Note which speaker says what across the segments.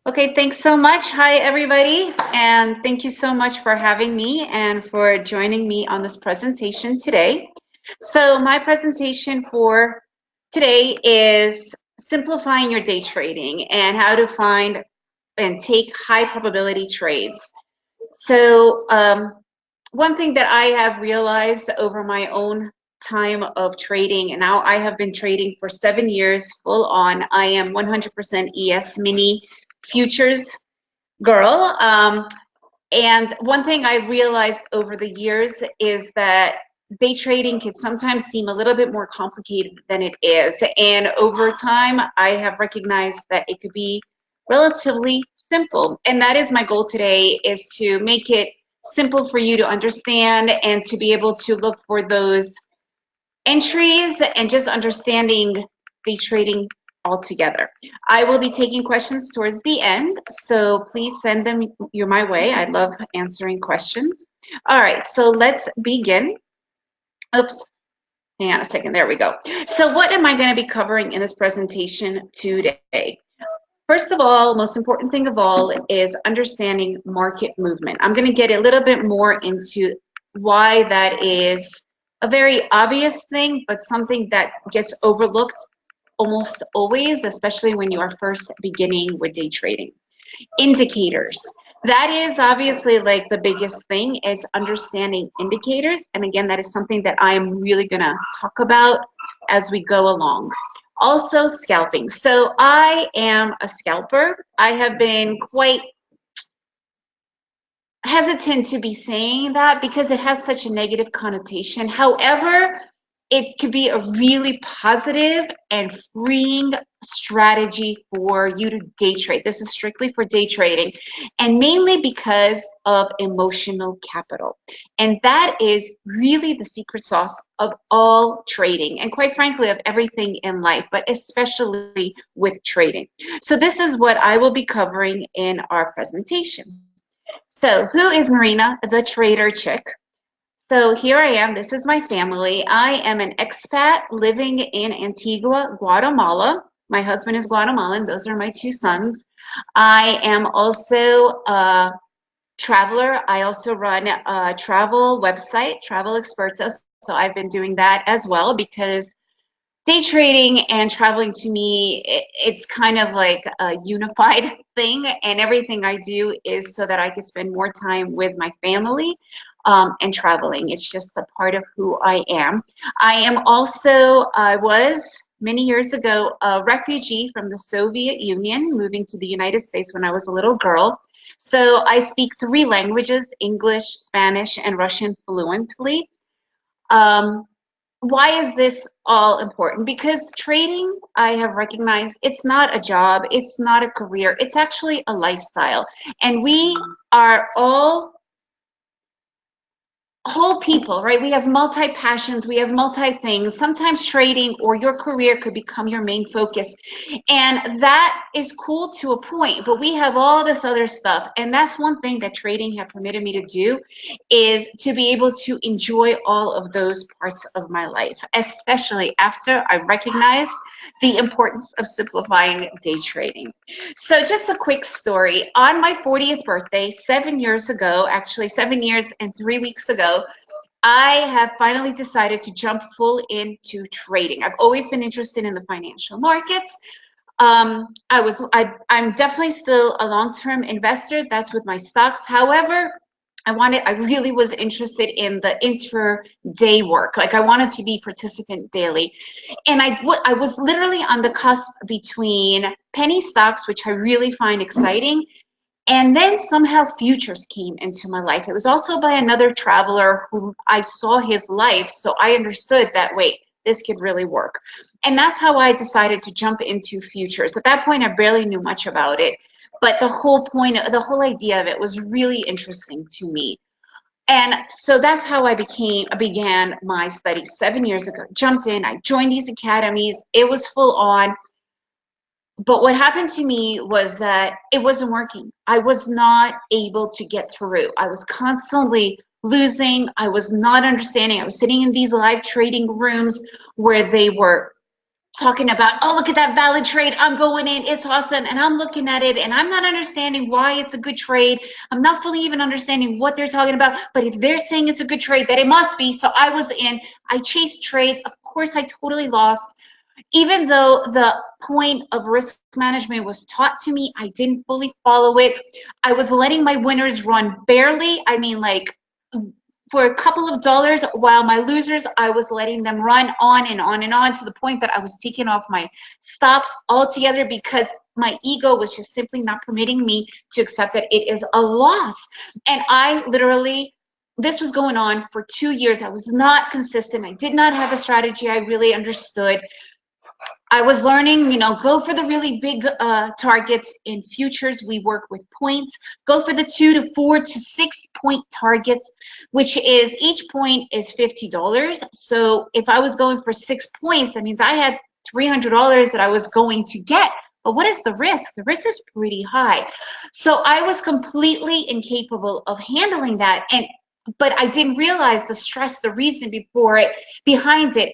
Speaker 1: Okay, thanks so much. Hi, everybody, and thank you so much for having me and for joining me on this presentation today. So my presentation for today is simplifying your day trading and how to find and take high probability trades. So one thing that I have realized over my own time of trading, and now I have been trading for 7 years full on. I am 100% ES mini futures girl. And one thing I realized over the years is that day trading can sometimes seem a little bit more complicated than it is. And over time, I have recognized that it could be relatively simple. And that is my goal today, is to make it simple for you to understand and to be able to look for those entries and just understanding day trading altogether. I will be taking questions towards the end, so please send them my way. I love answering questions. All right, so let's begin. Oops, hang on a second, there we go. So what am I going to be covering in this presentation today? First of all, most important thing of all is understanding market movement. I'm going to get a little bit more into why that is a very obvious thing, but something that gets overlooked almost always, especially when you are first beginning with day trading. Indicators. That is obviously like the biggest thing, is understanding indicators. And again, that is something that I am really going to talk about as we go along. Also, scalping. So I am a scalper. I have been quite hesitant to be saying that because it has such a negative connotation. However, it could be a really positive and freeing strategy for you to day trade. This is strictly for day trading, and mainly because of emotional capital. And that is really the secret sauce of all trading, and quite frankly, of everything in life, but especially with trading. So this is what I will be covering in our presentation. So who is Marina, the trader chick? So here I am. This is my family. I am an expat living in Antigua, Guatemala. My husband is Guatemalan. Those are my two sons. I am also a traveler. I also run a travel website, Travel Expertos. So I've been doing that as well, because day trading and traveling, to me, it's kind of like a unified thing, and everything I do is so that I can spend more time with my family and traveling. It's just a part of who I am. I was many years ago a refugee from the Soviet Union, moving to the United States when I was a little girl. So I speak 3 languages, English, Spanish, and Russian fluently. Um, why is this all important? Because trading, I have recognized, it's not a job, it's not a career, it's actually a lifestyle. And we are all whole people, right? We have multi-passions, we have multi-things. Sometimes trading or your career could become your main focus. And that is cool to a point, but we have all this other stuff. And that's one thing that trading have permitted me to do, is to be able to enjoy all of those parts of my life, especially after I recognized the importance of simplifying day trading. So just a quick story. On my 40th birthday, 7 years ago, actually 7 years and 3 weeks ago, I have finally decided to jump full into trading. I've always been interested in the financial markets. I'm definitely still a long-term investor. That's with my stocks. However, I really was interested in the intraday work. Like, I wanted to be participant daily. And I was literally on the cusp between penny stocks, which I really find exciting, and then somehow futures came into my life. It was also by another traveler who I saw his life, so I understood that, wait, this could really work. And that's how I decided to jump into futures. At that point, I barely knew much about it, but the whole idea of it was really interesting to me. And so that's how I began my studies 7 years ago. Jumped in, I joined these academies. It was full on. But what happened to me was that it wasn't working. I was not able to get through. I was constantly losing. I was not understanding. I was sitting in these live trading rooms where they were talking about, oh, look at that valid trade. I'm going in. It's awesome. And I'm looking at it and I'm not understanding why it's a good trade. I'm not fully even understanding what they're talking about. But if they're saying it's a good trade, then it must be. So I was in. I chased trades. Of course, I totally lost. Even though the point of risk management was taught to me, I didn't fully follow it. I was letting my winners run barely. I mean, like, for a couple of dollars, while my losers, I was letting them run on and on and on, to the point that I was taking off my stops altogether because my ego was just simply not permitting me to accept that it is a loss. And I literally, this was going on for 2 years. I was not consistent. I did not have a strategy I really understood. I was learning, go for the really big targets. In futures. We work with points. Go for the 2 to 4 to 6 point targets, which is, each point is $50. So if I was going for 6 points, that means I had $300 that I was going to get. But what is the risk? The risk is pretty high. So I was completely incapable of handling that. But I didn't realize the stress, the reason behind it.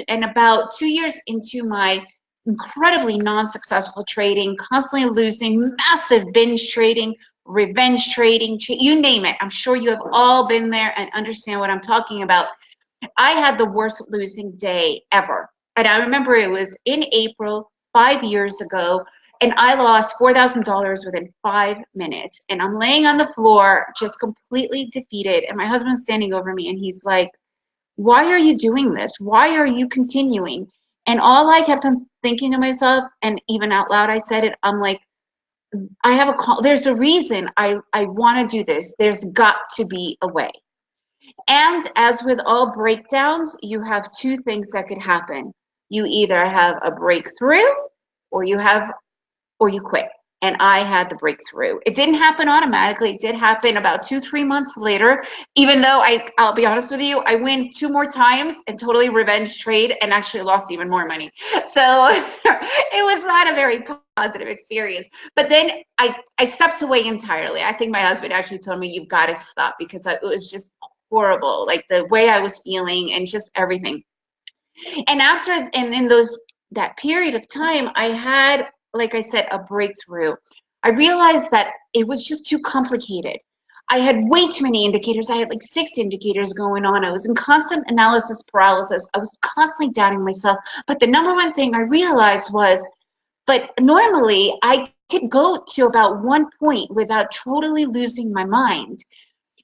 Speaker 1: And about 2 years into my incredibly non-successful trading, constantly losing, massive binge trading, revenge trading, you name it. I'm sure you have all been there and understand what I'm talking about. I had the worst losing day ever. And I remember it was in April, 5 years ago, and I lost $4,000 within 5 minutes. And I'm laying on the floor, just completely defeated. And my husband's standing over me, and he's like, why are you doing this? Why are you continuing? And all I kept on thinking to myself, and even out loud I said it, I'm like, I have a call. There's a reason I want to do this. There's got to be a way. And as with all breakdowns, you have two things that could happen. You either have a breakthrough, or you quit. And I had the breakthrough. It didn't happen automatically. It did happen about 2-3 months later, even though I'll be honest with you, I win 2 more times and totally revenge trade and actually lost even more money. So it was not a very positive experience. But then I stepped away entirely. I think my husband actually told me, you've got to stop, because it was just horrible, like the way I was feeling and just everything. And in that period of time, I had, like I said, a breakthrough. I realized that it was just too complicated. I had way too many indicators. I had like 6 indicators going on. I was in constant analysis paralysis. I was constantly doubting myself. But the number one thing I realized was, but normally I could go to about 1 point without totally losing my mind.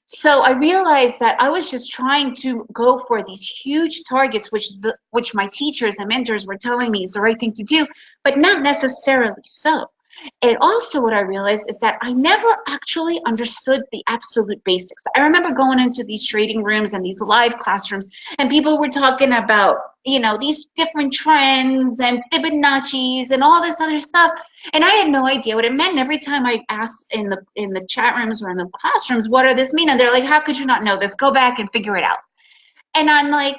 Speaker 1: So I realized that I was just trying to go for these huge targets, which my teachers and mentors were telling me is the right thing to do, but not necessarily so. And also what I realized is that I never actually understood the absolute basics. I remember going into these trading rooms and these live classrooms, and people were talking about, these different trends and Fibonacci's and all this other stuff. And I had no idea what it meant. And every time I asked in the chat rooms or in the classrooms, what does this mean? And they're like, how could you not know this? Go back and figure it out. And I'm like,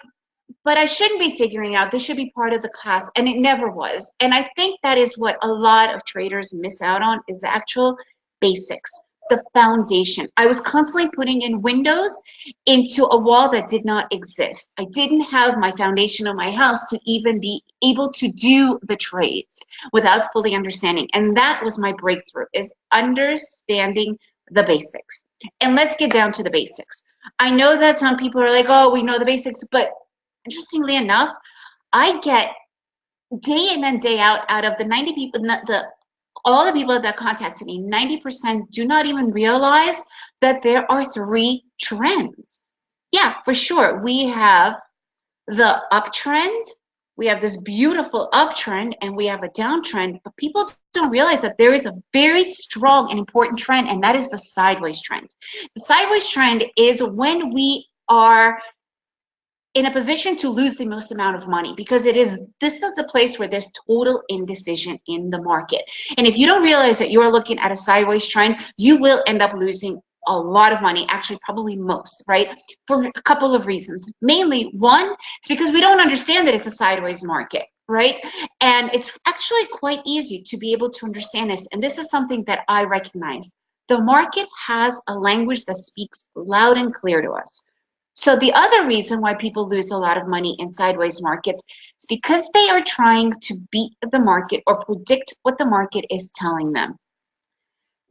Speaker 1: but I shouldn't be figuring it out. This should be part of the class. And it never was. And I think that is what a lot of traders miss out on, is the actual basics, the foundation. I was constantly putting in windows into a wall that did not exist. I didn't have my foundation of my house to even be able to do the trades without fully understanding. And that was my breakthrough, is understanding the basics. And let's get down to the basics. I know that some people are like, oh, we know the basics, but interestingly enough, I get day in and day out of the 90 people, all the people that contacted me, 90% do not even realize that there are 3 trends. Yeah, for sure. We have the uptrend, we have this beautiful uptrend, and we have a downtrend, but people don't realize that there is a very strong and important trend, and that is the sideways trend. The sideways trend is when we are in a position to lose the most amount of money, because this is the place where there's total indecision in the market. And if you don't realize that you're looking at a sideways trend, you will end up losing a lot of money, actually probably most, right? For a couple of reasons. Mainly, one, it's because we don't understand that it's a sideways market, right? And it's actually quite easy to be able to understand this. And this is something that I recognize. The market has a language that speaks loud and clear to us. So the other reason why people lose a lot of money in sideways markets is because they are trying to beat the market or predict what the market is telling them.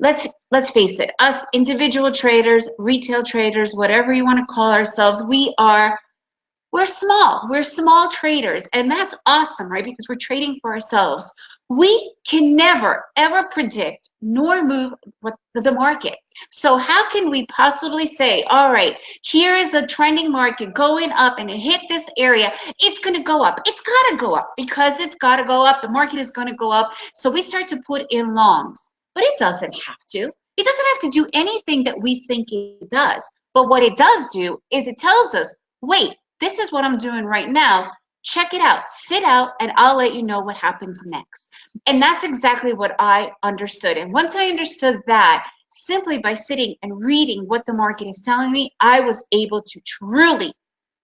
Speaker 1: Let's face it, us individual traders, retail traders, whatever you want to call ourselves, we're small traders, and that's awesome, right? Because we're trading for ourselves. We can never ever predict nor move what the market. So how can we possibly say, all right, here is a trending market going up and it hit this area, it's going to go up. It's got to go up because it's got to go up. The market is going to go up. So we start to put in longs, but it doesn't have to. It doesn't have to do anything that we think it does. But what it does do is it tells us, wait, this is what I'm doing right now. Check it out. Sit out, and I'll let you know what happens next. And that's exactly what I understood. And once I understood that, simply by sitting and reading what the market is telling me, I was able to truly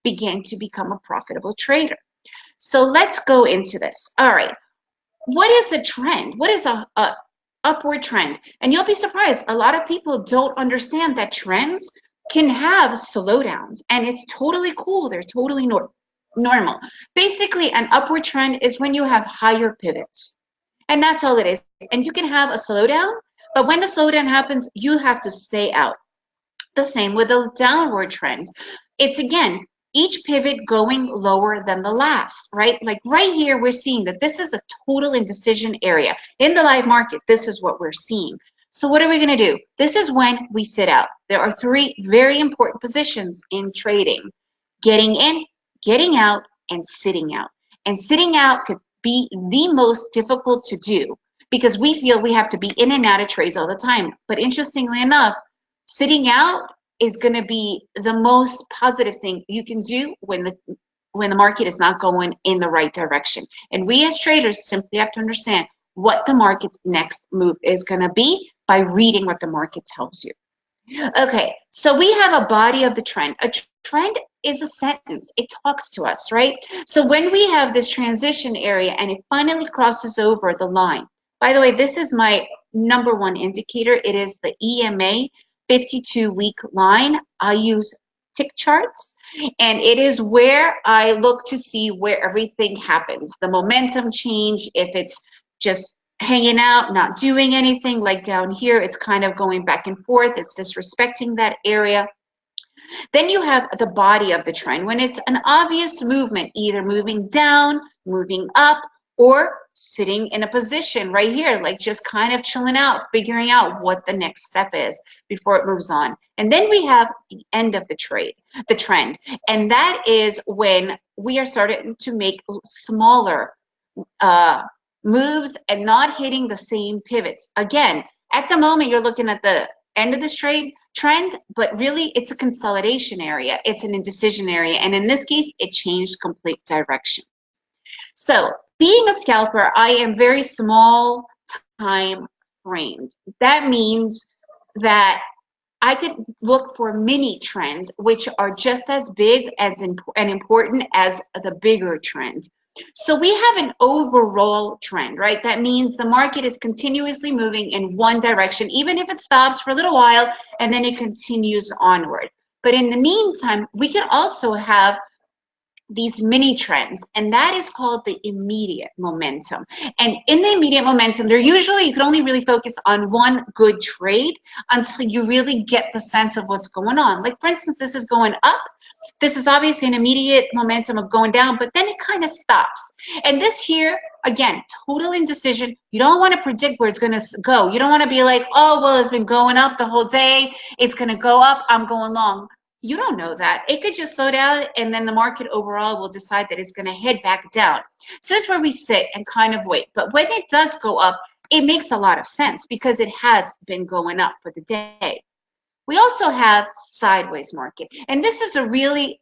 Speaker 1: begin to become a profitable trader. So let's go into this. All right. What is a trend? What is a upward trend? And you'll be surprised. A lot of people don't understand that trends can have slowdowns, and it's totally cool. They're totally normal. Basically, an upward trend is when you have higher pivots, and that's all it is. And you can have a slowdown, but when the slowdown happens, you have to stay out. The same with a downward trend. It's again, each pivot going lower than the last, right? Like right here, we're seeing that this is a total indecision area. In the live market, this is what we're seeing. So what are we going to do? This is when we sit out. There are three very important positions in trading: getting in, getting out, and sitting out. And sitting out could be the most difficult to do because we feel we have to be in and out of trades all the time. But interestingly enough, sitting out is going to be the most positive thing you can do when the market is not going in the right direction. And we as traders simply have to understand what the market's next move is going to be by reading what the market tells you. Okay, so we have a body of the trend. A trend is a sentence. It talks to us, right? So when we have this transition area and it finally crosses over the line, by the way, this is my #1 indicator. It is the EMA 52-week line. I use tick charts, and it is where I look to see where everything happens. The momentum change, if it's just hanging out, not doing anything, like down here, it's kind of going back and forth. It's disrespecting that area. Then you have the body of the trend when it's an obvious movement, either moving down, moving up, or sitting in a position right here, like just kind of chilling out, figuring out what the next step is before it moves on. And then we have the end of the trend. And that is when we are starting to make smaller moves and not hitting the same pivots. Again, at the moment, you're looking at the end of this trend, but really it's a consolidation area. It's an indecision area. And in this case, it changed complete direction. So being a scalper, I am very small time framed. That means that I could look for mini trends, which are just as big as and important as the bigger trend. So we have an overall trend, right? That means the market is continuously moving in one direction, even if it stops for a little while and then it continues onward. But in the meantime, we can also have these mini trends, and that is called the immediate momentum. And in the immediate momentum, they're usually, you can only really focus on one good trade until you really get the sense of what's going on. Like for instance, this is going up. This is obviously an immediate momentum of going down, but then it kind of stops. And this here, again, total indecision. You don't want to predict where it's going to go. You don't want to be like, oh, well, it's been going up the whole day. It's going to go up. I'm going long. You don't know that. It could just slow down, and then the market overall will decide that it's going to head back down. So that's where we sit and kind of wait. But when it does go up, it makes a lot of sense because it has been going up for the day. We also have sideways market, and this is a really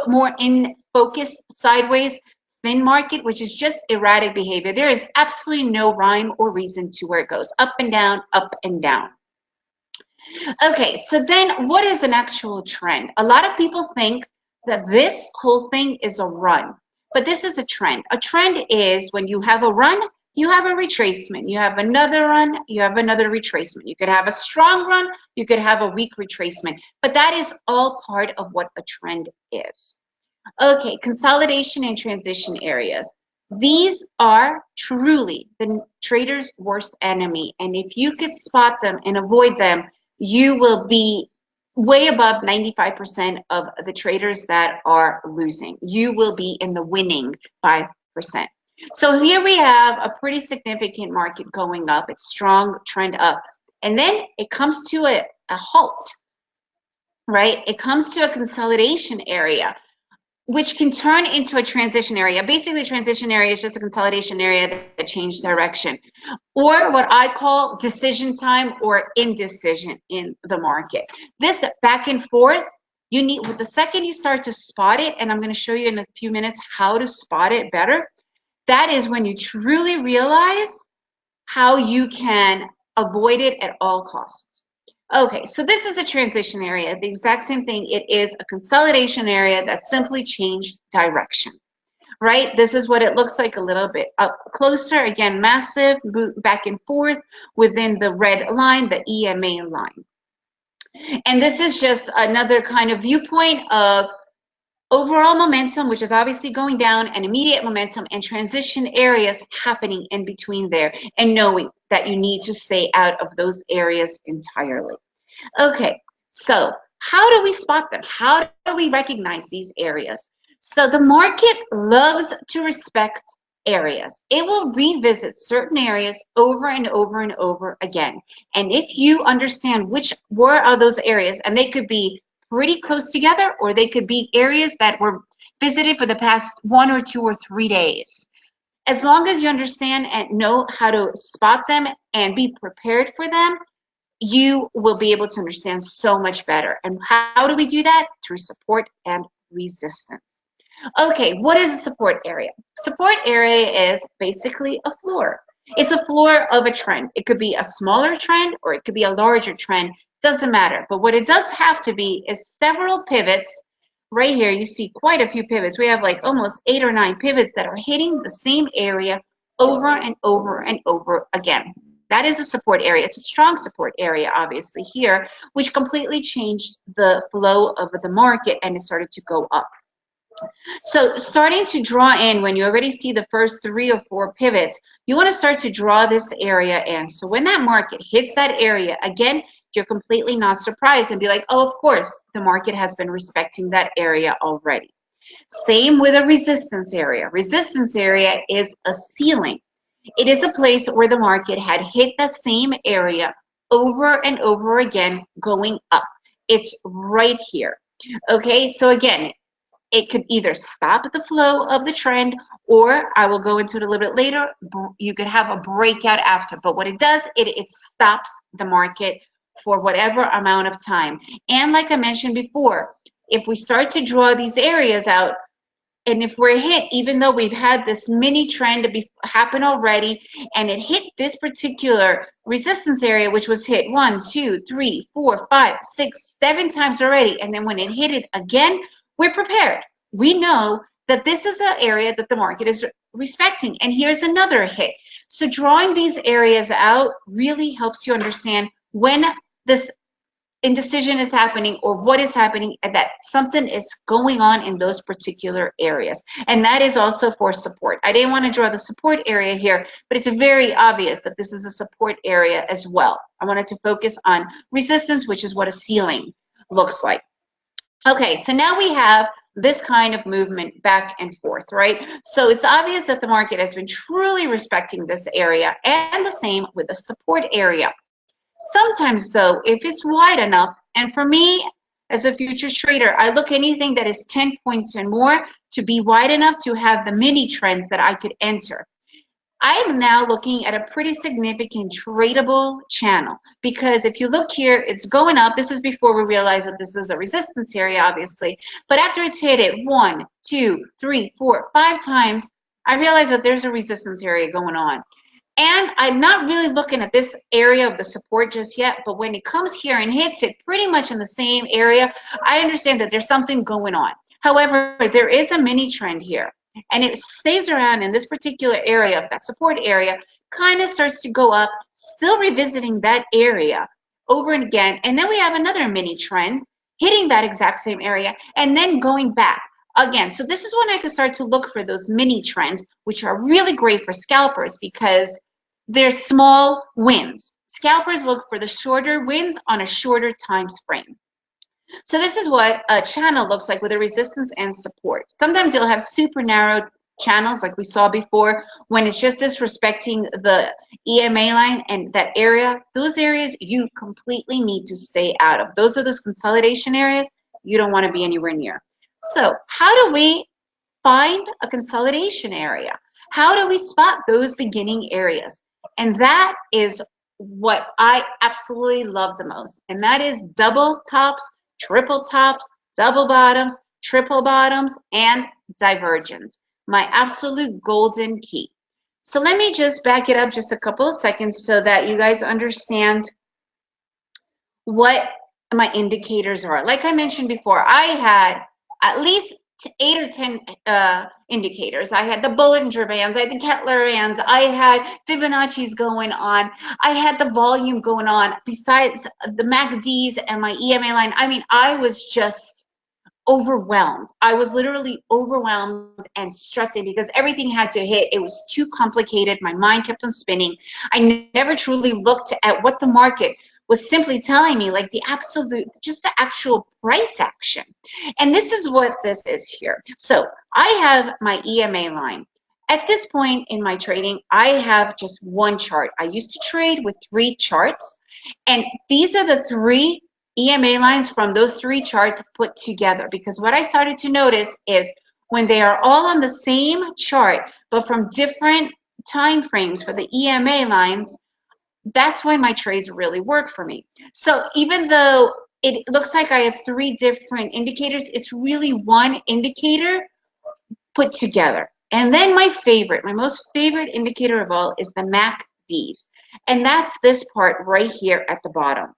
Speaker 1: more in focus sideways thin market, which is just erratic behavior. There is absolutely no rhyme or reason to where it goes up and down, up and down. Okay, so then what is an actual trend? A lot of people think that this whole thing is a run, but this is a trend. A trend is when you have a run, you have a retracement. You have another run, you have another retracement. You could have a strong run, you could have a weak retracement. But that is all part of what a trend is. Okay, consolidation and transition areas. These are truly the trader's worst enemy. And if you could spot them and avoid them, you will be way above 95% of the traders that are losing. You will be in the winning 5%. So here we have a pretty significant market going up. It's strong trend up. And then it comes to a halt, right? It comes to a consolidation area, which can turn into a transition area. Basically, a transition area is just a consolidation area that changed direction, or what I call decision time or indecision in the market. This back and forth, you need, the second you start to spot it, and I'm going to show you in a few minutes how to spot it better, that is when you truly realize how you can avoid it at all costs. Okay, so this is a transition area, the exact same thing. It is a consolidation area that simply changed direction, right? This is what it looks like a little bit up closer. Again, massive back and forth within the red line, the EMA line. And this is just another kind of viewpoint of overall momentum, which is obviously going down, and immediate momentum and transition areas happening in between there, and knowing that you need to stay out of those areas entirely. Okay, so how do we spot them? How do we recognize these areas? So the market loves to respect areas. It will revisit certain areas over and over and over again. And if you understand where are those areas, and they could be pretty close together, or they could be areas that were visited for the past 1 or 2 or 3 days. As long as you understand and know how to spot them and be prepared for them, you will be able to understand so much better. And how do we do that? Through support and resistance. Okay, what is a support area? Support area is basically a floor. It's a floor of a trend. It could be a smaller trend or it could be a larger trend. Doesn't matter. But what it does have to be is several pivots. Right here, you see quite a few pivots. We have like almost 8 or 9 pivots that are hitting the same area over and over and over again. That is a support area. It's a strong support area, obviously, here, which completely changed the flow of the market, and it started to go up. So starting to draw in, when you already see the first 3 or 4 pivots, you want to start to draw this area in. So when that market hits that area, again, you're completely not surprised and be like, oh, of course, the market has been respecting that area already. Same with a resistance area. Resistance area is a ceiling. It is a place where the market had hit the same area over and over again going up. It's right here. Okay, so again, it could either stop the flow of the trend, or I will go into it a little bit later, you could have a breakout after. But what it does, it stops the market for whatever amount of time. And like I mentioned before, if we start to draw these areas out, and if we're hit, even though we've had this mini trend happen already, and it hit this particular resistance area, which was hit 1, 2, 3, 4, 5, 6, 7 times already, and then when it hit it again, we're prepared. We know that this is an area that the market is respecting, and here's another hit. So drawing these areas out really helps you understand when this indecision is happening or what is happening, and that something is going on in those particular areas. And that is also for support. I didn't want to draw the support area here, but it's very obvious that this is a support area as well. I wanted to focus on resistance, which is what a ceiling looks like. Okay, so now we have this kind of movement back and forth, right? So it's obvious that the market has been truly respecting this area, and the same with the support area. Sometimes though, if it's wide enough, and for me as a futures trader, I look anything that is 10 points and more to be wide enough to have the mini trends that I could enter. I am now looking at a pretty significant tradable channel, because if you look here, it's going up. This is before we realize that this is a resistance area, obviously. But after it's hit it 1, 2, 3, 4, 5 times, I realize that there's a resistance area going on. And I'm not really looking at this area of the support just yet, but when it comes here and hits it pretty much in the same area, I understand that there's something going on. However, there is a mini trend here. and it stays around in this particular area, that support area, kind of starts to go up, still revisiting that area over and again. And then we have another mini trend hitting that exact same area and then going back again. So this is when I can start to look for those mini trends, which are really great for scalpers because they're small wins. Scalpers look for the shorter wins on a shorter time frame. So this is what a channel looks like with a resistance and support. Sometimes you'll have super narrow channels like we saw before when it's just disrespecting the EMA line and that area. Those areas you completely need to stay out of. Those are those consolidation areas you don't want to be anywhere near. So how do we find a consolidation area? How do we spot those beginning areas? And that is what I absolutely love the most. And that is double tops, triple tops, double bottoms, triple bottoms, and divergence. My absolute golden key. So let me just back it up just a couple of seconds so that you guys understand what my indicators are. Like I mentioned before, I had at least 8 or 10 indicators. I had the Bollinger Bands, I had the Kettler Bands, I had Fibonacci's going on, I had the volume going on, besides the MACDs and my EMA line. I mean, I was just overwhelmed. I was literally overwhelmed and stressing because everything had to hit. It was too complicated. My mind kept on spinning. I never truly looked at what the market was simply telling me, like the absolute, just the actual price action. And this is what this is here. So I have my EMA line. At this point in my trading, I have just one chart. I used to trade with 3 charts, and these are the 3 EMA lines from those 3 charts put together, because what I started to notice is when they are all on the same chart but from different time frames for the EMA lines, that's when my trades really work for me. So even though it looks like I have 3 different indicators, it's really one indicator put together. And then my most favorite indicator of all is the MACDs, and that's this part right here at the bottom.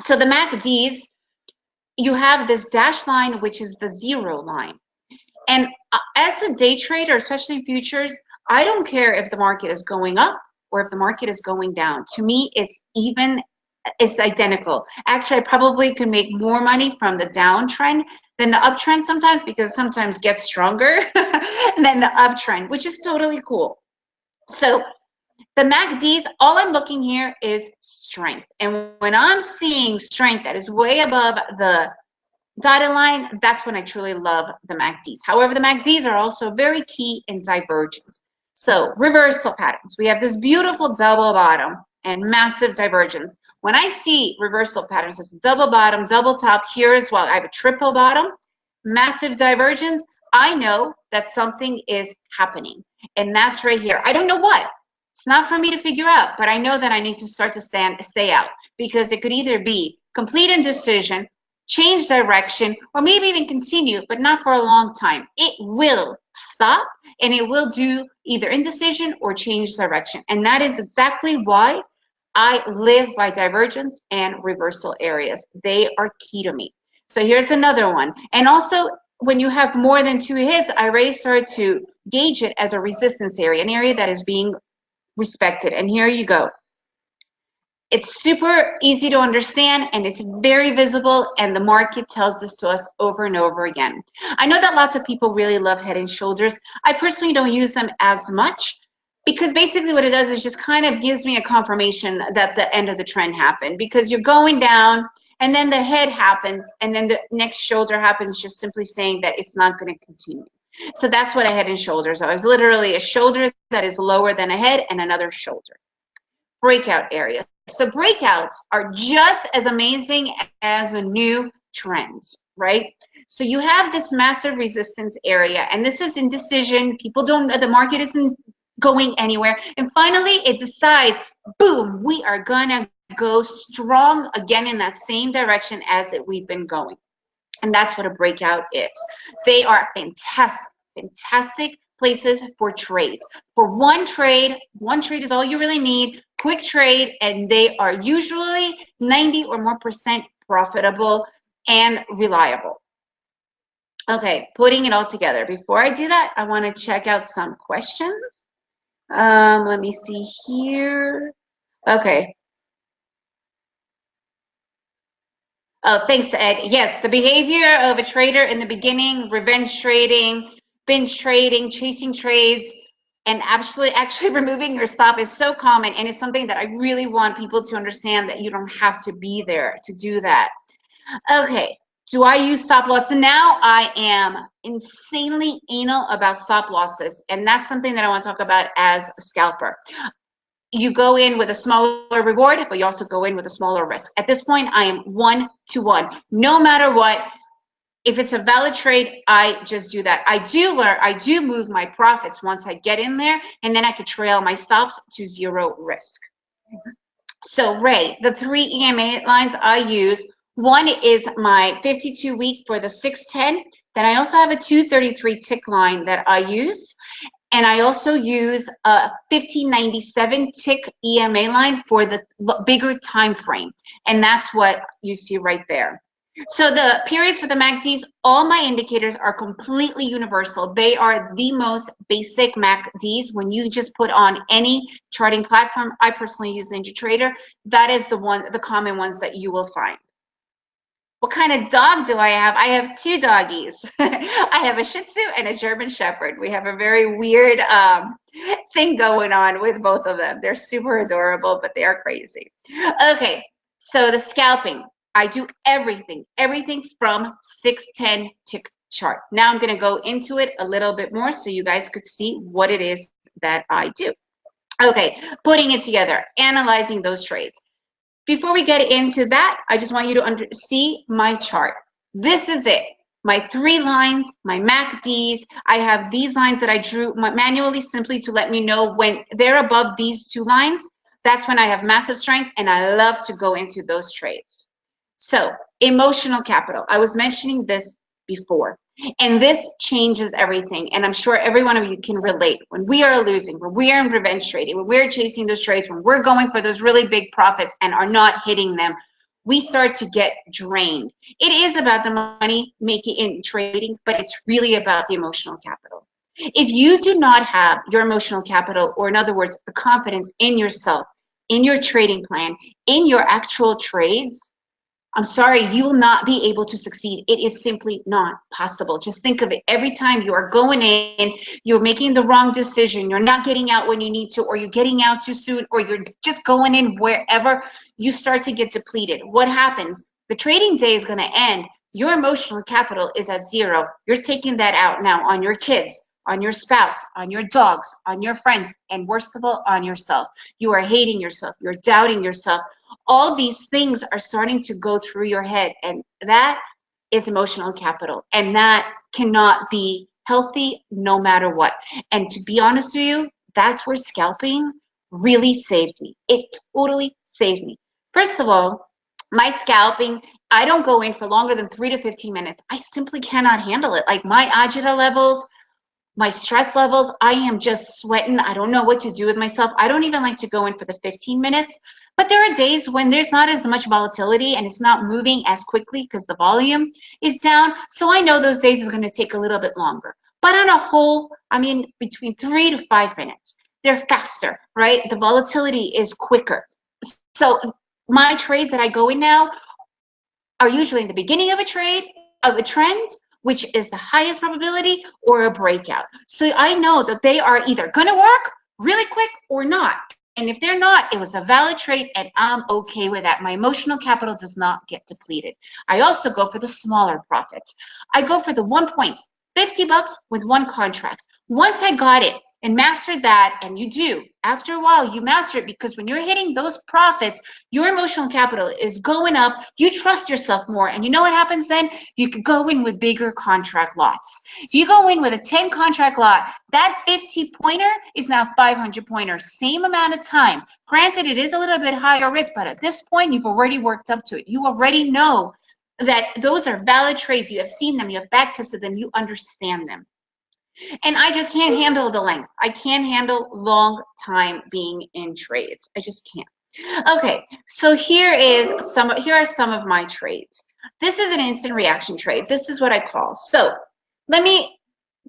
Speaker 1: So the MACDs, you have this dashed line, which is the 0 line. And as a day trader, especially futures, I don't care if the market is going up or if the market is going down. To me, it's identical. Actually, I probably could make more money from the downtrend than the uptrend sometimes, because it sometimes gets stronger than the uptrend, which is totally cool. So the MACDs, all I'm looking here is strength. And when I'm seeing strength that is way above the dotted line, that's when I truly love the MACDs. However, the MACDs are also very key in divergence. So reversal patterns. We have this beautiful double bottom and massive divergence. When I see reversal patterns, it's double bottom, double top here as well. I have a triple bottom, massive divergence. I know that something is happening. And that's right here. I don't know what. It's not for me to figure out, but I know that I need to start to stay out, because it could either be complete indecision, change direction, or maybe even continue, but not for a long time. It will stop, and it will do either indecision or change direction. And that is exactly why I live by divergence and reversal areas. They are key to me. So here's another one. And also, when you have more than 2 hits, I already start to gauge it as a resistance area, an area that is being respected. And here you go. It's super easy to understand, and it's very visible, and the market tells this to us over and over again. I know that lots of people really love head and shoulders. I personally don't use them as much, because basically what it does is just kind of gives me a confirmation that the end of the trend happened, because you're going down and then the head happens and then the next shoulder happens, just simply saying that it's not going to continue. So that's what a head and shoulders are. It's literally a shoulder that is lower than a head and another shoulder. Breakout area. So breakouts are just as amazing as a new trend, right? So you have this massive resistance area, and this is indecision. People don't, the market isn't going anywhere. And finally, it decides, boom, we are gonna go strong again in that same direction as we've been going. And that's what a breakout is. They are fantastic places for trades. For one trade is all you really need, quick trade, and they are usually 90 or more % profitable and reliable. Okay, putting it all together. Before I do that, I want to check out some questions. Let me see here. Okay. Oh, thanks, Ed. Yes, the behavior of a trader in the beginning, revenge trading, binge trading, chasing trades, and actually removing your stop is so common, and it's something that I really want people to understand that you don't have to be there to do that. Okay, do I use stop loss? And now I am insanely anal about stop losses, and that's something that I want to talk about as a scalper. You go in with a smaller reward, but you also go in with a smaller risk. At this point, I am 1-to-1. No matter what, if it's a valid trade, I just do that. I do move my profits once I get in there, and then I could trail my stops to 0 risk. So Ray, the 3 EMA lines I use, one is my 52-week for the 610. Then I also have a 233 tick line that I use. And I also use a 1597 tick EMA line for the bigger time frame. And that's what you see right there. So the periods for the MACDs, all my indicators are completely universal. They are the most basic MACDs. When you just put on any charting platform, I personally use NinjaTrader. That is the common ones that you will find. What kind of dog do I have? I have 2 doggies. I have a Shih Tzu and a German Shepherd. We have a very weird thing going on with both of them. They're super adorable, but they are crazy. Okay, so the scalping. I do everything from 610 tick chart. Now I'm going to go into it a little bit more so you guys could see what it is that I do. Okay, putting it together, analyzing those trades. Before we get into that, I just want you to see my chart. This is it. My 3 lines, my MACDs. I have these lines that I drew manually simply to let me know when they're above these 2 lines, that's when I have massive strength, and I love to go into those trades. So, emotional capital. I was mentioning this before. And this changes everything. And I'm sure every one of you can relate. When we are losing, when we are in revenge trading, when we're chasing those trades, when we're going for those really big profits and are not hitting them, we start to get drained. It is about the money making in trading, but it's really about the emotional capital. If you do not have your emotional capital, or in other words, the confidence in yourself, in your trading plan, in your actual trades, I'm sorry, you will not be able to succeed. It is simply not possible. Just think of it. Every time you are going in, you're making the wrong decision, you're not getting out when you need to, or you're getting out too soon, or you're just going in wherever, you start to get depleted. What happens? The trading day is going to end. Your emotional capital is at 0. You're taking that out now on your kids, on your spouse, on your dogs, on your friends, and worst of all, on yourself. You are hating yourself. You're doubting yourself. All these things are starting to go through your head, and that is emotional capital, and that cannot be healthy no matter what. And to be honest with you, that's where scalping really saved me. It totally saved me. First of all, my scalping, I don't go in for longer than 3 to 15 minutes. I simply cannot handle it. Like my agita levels, my stress levels, I am just sweating. I don't know what to do with myself. I don't even like to go in for the 15 minutes. But there are days when there's not as much volatility and it's not moving as quickly because the volume is down. So I know those days is going to take a little bit longer. But on a whole, I mean, between 3 to 5 minutes. They're faster, right? The volatility is quicker. So my trades that I go in now are usually in the beginning of a trade, of a trend, which is the highest probability, or a breakout. So I know that they are either going to work really quick or not. And if they're not, it was a valid trade, and I'm okay with that. My emotional capital does not get depleted. I also go for the smaller profits. I go for the 1 point, $50 with 1 contract. Once I got it and mastered that, and you do, after a while, you master it, because when you're hitting those profits, your emotional capital is going up. You trust yourself more. And you know what happens then? You could go in with bigger contract lots. If you go in with a 10 contract lot, that 50 pointer is now 500 pointer, same amount of time. Granted, it is a little bit higher risk, but at this point, you've already worked up to it. You already know that those are valid trades. You have seen them, you have back tested them, you understand them. And I just can't handle the length. I can't handle long time being in trades. I just can't. Okay, so here are some of my trades. This is an instant reaction trade. This is what I call. So let me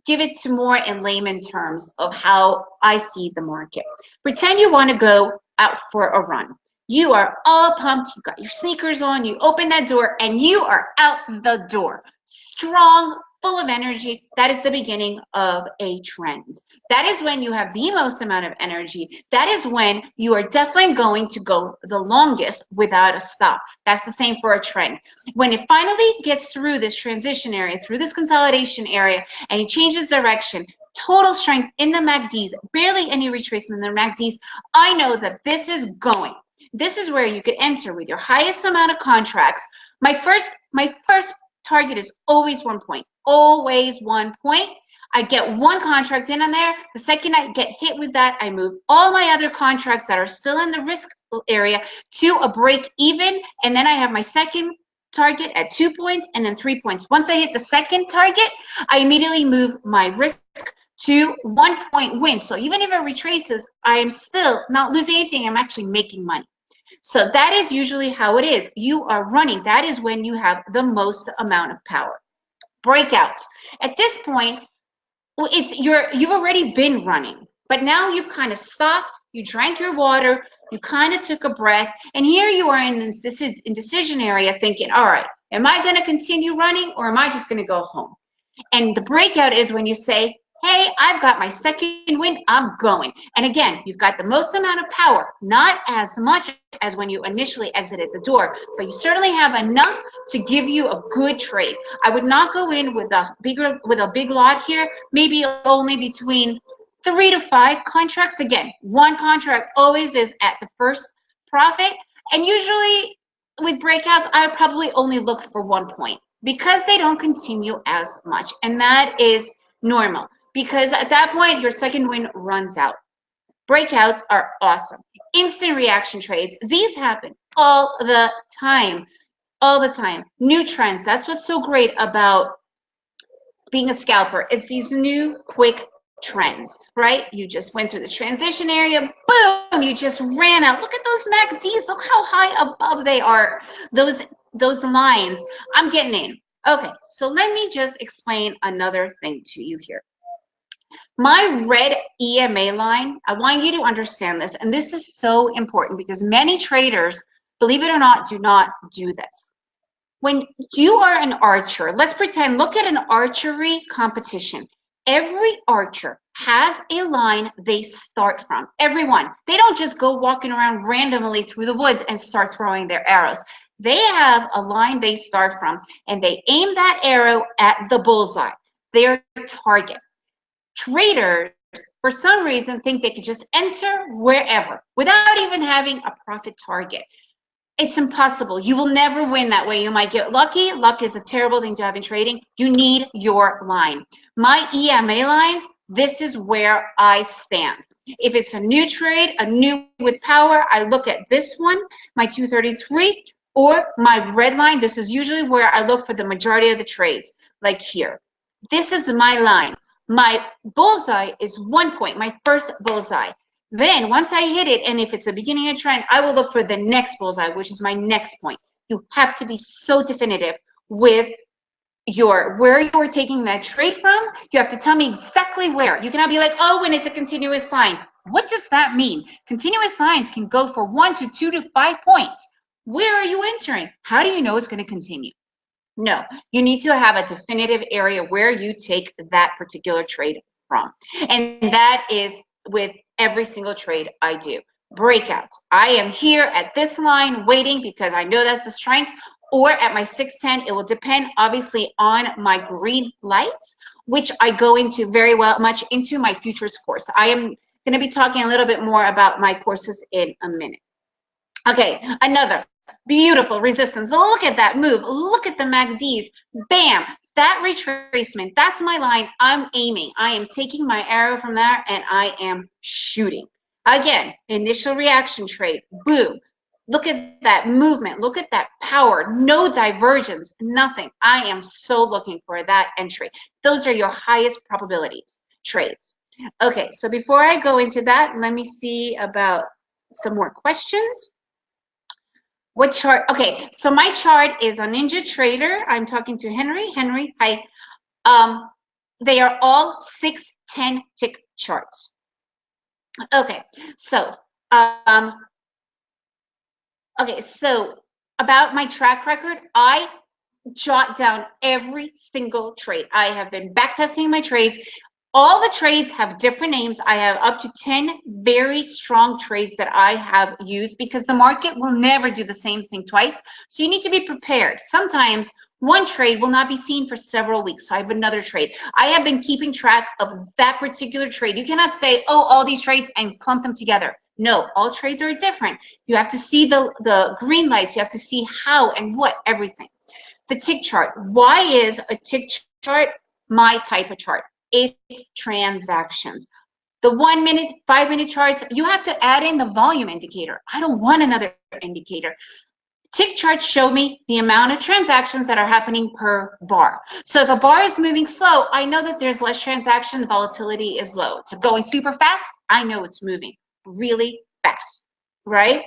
Speaker 1: give it to more in layman terms of how I see the market. Pretend you want to go out for a run. You are all pumped, you got your sneakers on, you open that door, and you are out the door. Strong, full of energy. That is the beginning of a trend. That is when you have the most amount of energy. That is when you are definitely going to go the longest without a stop. That's the same for a trend. When it finally gets through this transition area, through this consolidation area, and it changes direction, total strength in the MACDs, barely any retracement in the MACDs, I know that this is going. This is where you could enter with your highest amount of contracts. My first target is always 1 point. Always 1 point. I get one contract in on there. The second I get hit with that, I move all my other contracts that are still in the risk area to a break even, and then I have my second target at 2 points and then 3 points. Once I hit the second target, I immediately move my risk to 1 point win. So even if it retraces, I am still not losing anything. I'm actually making money. So that is usually how it is. You are running. That is when you have the most amount of power. Breakouts. At this point, you've already been running, but now you've kind of stopped. You drank your water. You kind of took a breath, and here you are in this indecision area, thinking, all right, am I going to continue running, or am I just going to go home? And the breakout is when you say, hey, I've got my second win, I'm going. And again, you've got the most amount of power, not as much as when you initially exited the door, but you certainly have enough to give you a good trade. I would not go in with a big lot here, maybe only between 3 to 5 contracts. Again, one contract always is at the first profit. And usually with breakouts, I would probably only look for 1 point because they don't continue as much. And that is normal, because at that point, your second win runs out. Breakouts are awesome. Instant reaction trades. These happen all the time. All the time. New trends. That's what's so great about being a scalper. It's these new, quick trends, right? You just went through this transition area. Boom! You just ran out. Look at those MACDs. Look how high above they are. Those lines. I'm getting in. Okay, so let me just explain another thing to you here. My red EMA line, I want you to understand this, and this is so important because many traders, believe it or not, do not do this. When you are an archer, let's pretend, look at an archery competition. Every archer has a line they start from. Everyone. They don't just go walking around randomly through the woods and start throwing their arrows. They have a line they start from, and they aim that arrow at the bullseye, their target. Traders, for some reason, think they could just enter wherever without even having a profit target. It's impossible. You will never win that way. You might get lucky. Luck is a terrible thing to have in trading. You need your line. My EMA lines, this is where I stand. If it's a new trade, a new with power, I look at this one, my 233, or my red line. This is usually where I look for the majority of the trades, like here. This is my line. My bullseye is 1 point, my first bullseye. Then once I hit it, and if it's a beginning of a trend, I will look for the next bullseye, which is my next point. You have to be so definitive with where you're taking that trade from. You have to tell me exactly where. You cannot be like, oh, when it's a continuous line. What does that mean? Continuous lines can go for 1 to 2 to 5 points. Where are you entering? How do you know it's going to continue? No, you need to have a definitive area where you take that particular trade from. And that is with every single trade I do. Breakouts. I am here at this line waiting because I know that's the strength, or at my 610. It will depend obviously on my green lights, which I go into very much into my futures course. I am going to be talking a little bit more about my courses in a minute. Okay, another beautiful resistance. Look at that move. Look at the MACDs. Bam. That retracement. That's my line. I'm aiming. I am taking my arrow from there and I am shooting. Again, initial reaction trade. Boom. Look at that movement. Look at that power. No divergence. Nothing. I am so looking for that entry. Those are your highest probabilities trades. Okay, so before I go into that, let me see about some more questions. What chart? Okay, so my chart is on Ninja Trader. I'm talking to Henry. Henry, hi. They are all 6-10 tick charts. Okay, so about my track record, I jot down every single trade. I have been backtesting my trades. All the trades have different names. I have up to 10 very strong trades that I have used because the market will never do the same thing twice. So you need to be prepared. Sometimes one trade will not be seen for several weeks. So I have another trade. I have been keeping track of that particular trade. You cannot say, oh, all these trades and clump them together. No, all trades are different. You have to see the green lights. You have to see how and what, everything. The tick chart. Why is a tick chart my type of chart? It's transactions. The 1 minute, 5 minute charts, you have to add in the volume indicator. I don't want another indicator. Tick charts show me the amount of transactions that are happening per bar. So if a bar is moving slow, I know that there's less transaction, the volatility is low. It's going super fast, I know it's moving really fast, right?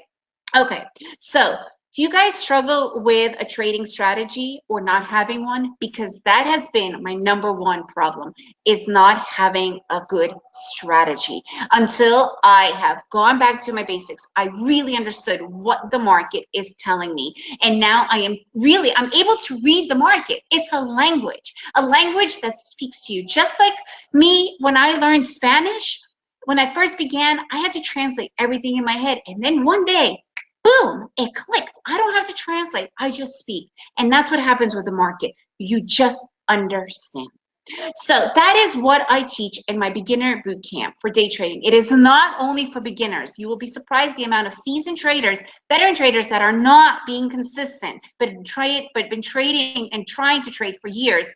Speaker 1: Okay, so do you guys struggle with a trading strategy or not having one? Because that has been my #1 problem, is not having a good strategy. Until I have gone back to my basics, I really understood what the market is telling me. And now I'm able to read the market. It's a language that speaks to you. Just like me, when I learned Spanish, when I first began, I had to translate everything in my head. And then one day, boom, it clicked. I don't have to translate. I just speak. And that's what happens with the market. You just understand. So that is what I teach in my beginner boot camp for day trading. It is not only for beginners. You will be surprised the amount of seasoned traders, veteran traders that are not being consistent, but been trading and trying to trade for years,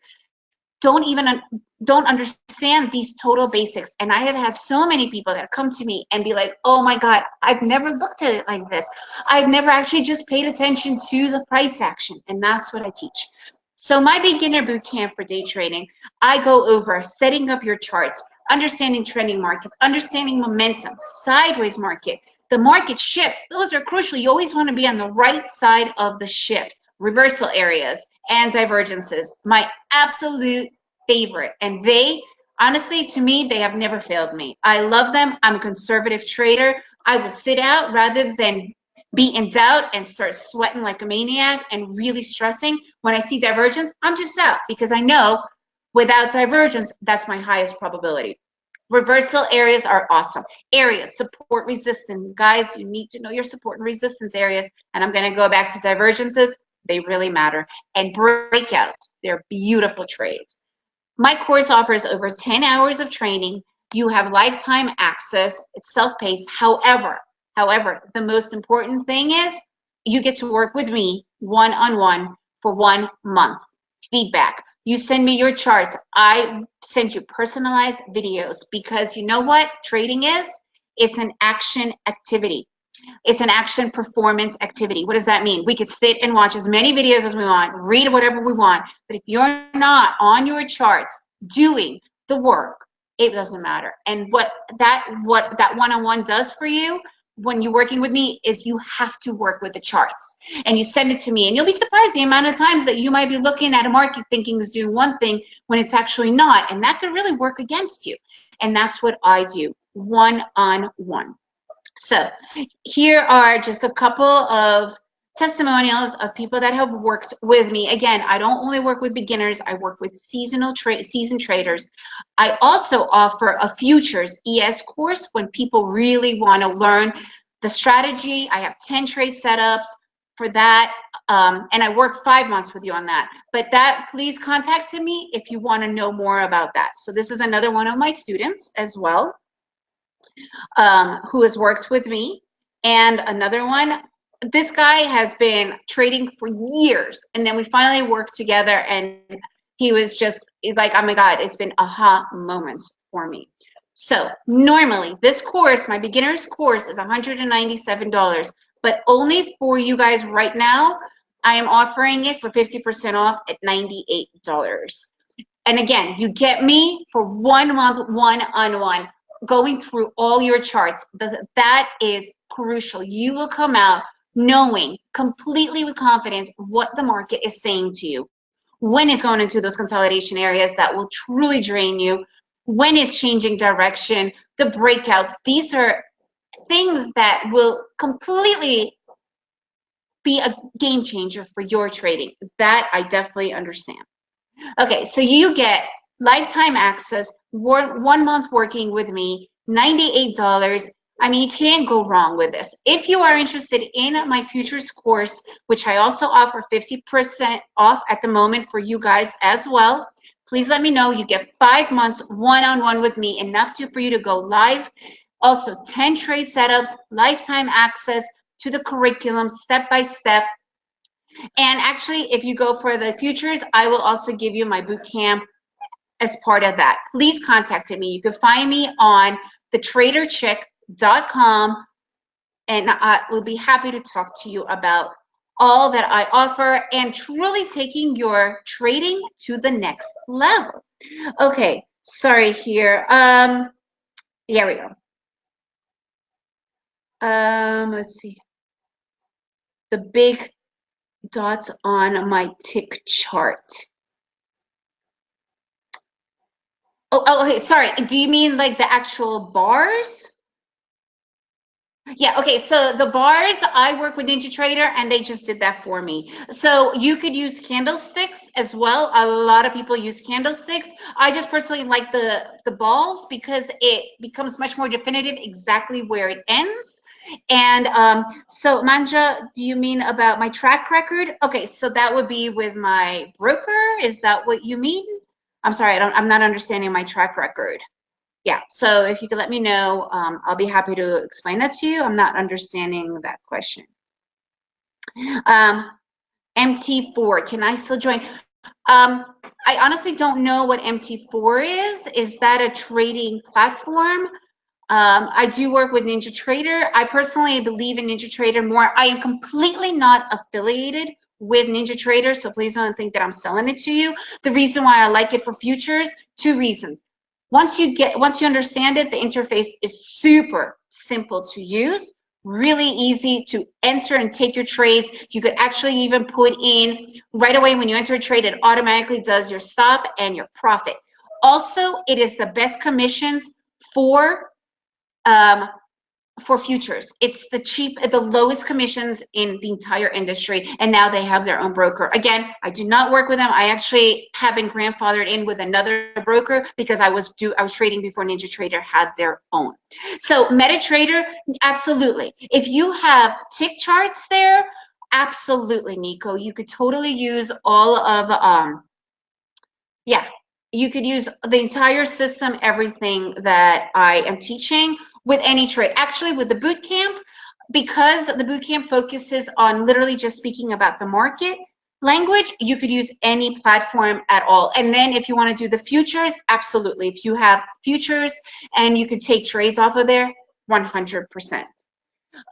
Speaker 1: don't understand these total basics. And I have had so many people that come to me and be like, oh my God, I've never looked at it like this. I've never actually just paid attention to the price action. And that's what I teach. So my beginner boot camp for day trading, I go over setting up your charts, understanding trending markets, understanding momentum, sideways market, the market shifts. Those are crucial. You always want to be on the right side of the shift. Reversal areas and divergences, my absolute favorite. And they, honestly, to me, they have never failed me. I love them. I'm a conservative trader. I will sit out rather than be in doubt and start sweating like a maniac and really stressing. When I see divergence, I'm just out because I know without divergence, that's my highest probability. Reversal areas are awesome. Areas, support, resistance. Guys, you need to know your support and resistance areas. And I'm going to go back to divergences. They really matter. And breakouts, they're beautiful trades. My course offers over 10 hours of training. You have lifetime access. It's self-paced. However, the most important thing is you get to work with me one-on-one for 1 month. Feedback. You send me your charts. I send you personalized videos because you know what trading is? It's an action activity. It's an action performance activity. What does that mean? We could sit and watch as many videos as we want, read whatever we want, but if you're not on your charts doing the work, it doesn't matter. And what that one-on-one does for you when you're working with me is you have to work with the charts. And you send it to me, and you'll be surprised the amount of times that you might be looking at a market thinking it's doing one thing when it's actually not, and that could really work against you. And that's what I do, one-on-one. So here are just a couple of testimonials of people that have worked with me. Again, I don't only work with beginners, I work with seasoned traders. I also offer a futures ES course when people really want to learn the strategy. I have 10 trade setups for that, and I work 5 months with you on that. But that, please contact me if you want to know more about that. So this is another one of my students as well, who has worked with me. And another one, this guy has been trading for years, and then we finally worked together, and he's like, oh my God, it's been aha moments for me. So normally this course, my beginner's course, is $197, but only for you guys right now, I am offering it for 50% off at $98. And again, you get me for 1 month, one-on-one, going through all your charts. That is crucial. You will come out knowing completely with confidence what the market is saying to you, when it's going into those consolidation areas that will truly drain you, when it's changing direction, the breakouts. These are things that will completely be a game changer for your trading. That I definitely understand. Okay, so you get lifetime access, 1 month working with me, $98. I mean, you can't go wrong with this. If you are interested in my futures course, which I also offer 50% off at the moment for you guys as well, please let me know. You get 5 months one-on-one with me, enough for you to go live. Also, 10 trade setups, lifetime access to the curriculum, step-by-step. And actually, if you go for the futures, I will also give you my boot camp as part of that. Please contact me. You can find me on thetraderchick.com, and I will be happy to talk to you about all that I offer and truly taking your trading to the next level. Okay, sorry here. Here we go. Let's see. The big dots on my tick chart. Oh, okay, sorry. Do you mean like the actual bars? Yeah, okay, so the bars, I work with NinjaTrader and they just did that for me. So you could use candlesticks as well. A lot of people use candlesticks. I just personally like the balls because it becomes much more definitive exactly where it ends. And so Manja, do you mean about my track record? Okay, so that would be with my broker. Is that what you mean? I'm sorry, I'm not understanding my track record. Yeah, so if you could let me know, I'll be happy to explain that to you. I'm not understanding that question. MT4, can I still join? I honestly don't know what MT4 is. Is that a trading platform? I do work with NinjaTrader. I personally believe in NinjaTrader more. I am completely not affiliated with NinjaTrader, so please don't think that I'm selling it to you. The reason why I like it for futures, 2 reasons. Once you understand it, the interface is super simple to use, really easy to enter and take your trades. You could actually even put in right away when you enter a trade, it automatically does your stop and your profit. Also, it is the best commissions for futures. It's the lowest commissions in the entire industry, and now they have their own broker. Again, I do not work with them. I actually have been grandfathered in with another broker because I was trading before NinjaTrader had their own. So MetaTrader, absolutely. If you have tick charts there, absolutely, Nico. You could totally use all of yeah. You could use the entire system, everything that I am teaching with any trade. Actually, with the boot camp, because the boot camp focuses on literally just speaking about the market language, you could use any platform at all. And then if you want to do the futures, absolutely. If you have futures and you could take trades off of there, 100%.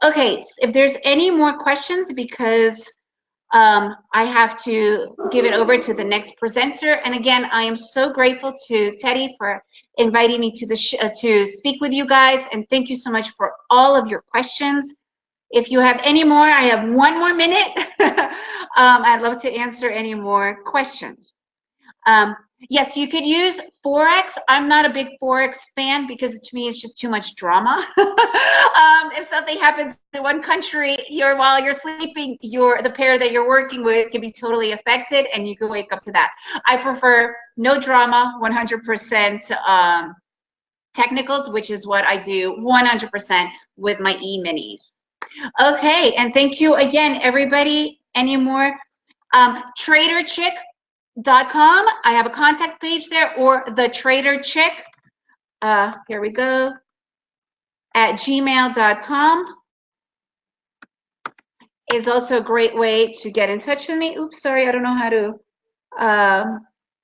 Speaker 1: Okay, if there's any more questions, because I have to give it over to the next presenter. And again, I am so grateful to Teddy for inviting me to to speak with you guys. And thank you so much for all of your questions. If you have any more, I have 1 more minute. I'd love to answer any more questions. Yes, you could use Forex. I'm not a big Forex fan because to me it's just too much drama. If something happens in one country, while you're sleeping, the pair that you're working with can be totally affected, and you can wake up to that. I prefer no drama, 100% technicals, which is what I do 100% with my e-minis. Okay, and thank you again, everybody. Any more? TraderChick.com. I have a contact page there, or the Trader Chick. Here we go. At gmail.com is also a great way to get in touch with me. Oops, sorry, I don't know how to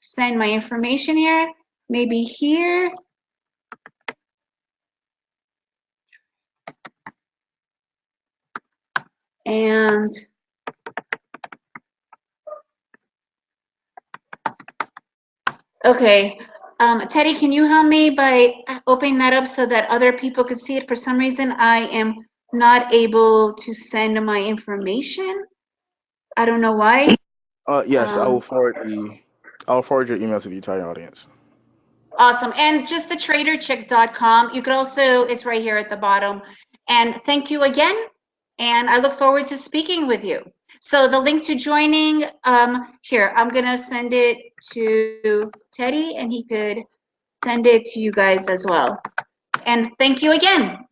Speaker 1: send my information here. Maybe here. And okay, Teddy, can you help me by opening that up so that other people can see it? For some reason, I am not able to send my information. I don't know why.
Speaker 2: Yes,
Speaker 1: Um,
Speaker 2: I will forward your email to the entire audience.
Speaker 1: Awesome. And just the traderchick.com. You could also, it's right here at the bottom. And thank you again. And I look forward to speaking with you. So the link to joining, here, I'm going to send it to Teddy and he could send it to you guys as well. And thank you again.